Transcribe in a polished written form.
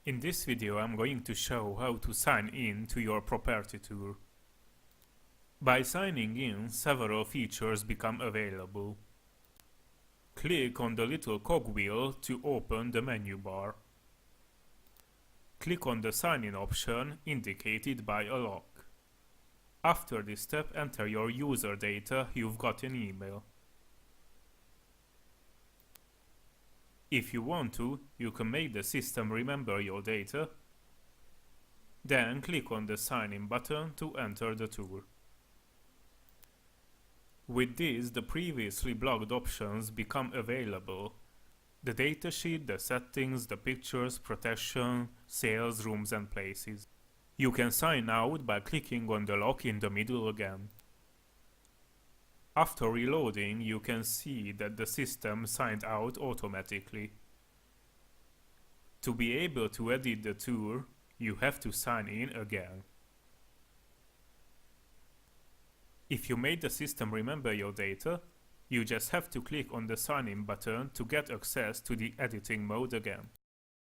In this video I'm going to show how to sign in to your property tour. By signing in, several features become available. Click on the little cogwheel to open the menu bar. Click on the sign in option indicated by a lock. After this step, enter your user data you've got in email. If you want to, you can make the system remember your data. Then click on the sign in button to enter the tour. With this, the previously blocked options become available. The datasheet, the settings, the pictures, protection, sales, rooms and places. You can sign out by clicking on the lock in the middle again. After reloading, you can see that the system signed out automatically. To be able to edit the tour, you have to sign in again. If you made the system remember your data, you just have to click on the sign in button to get access to the editing mode again.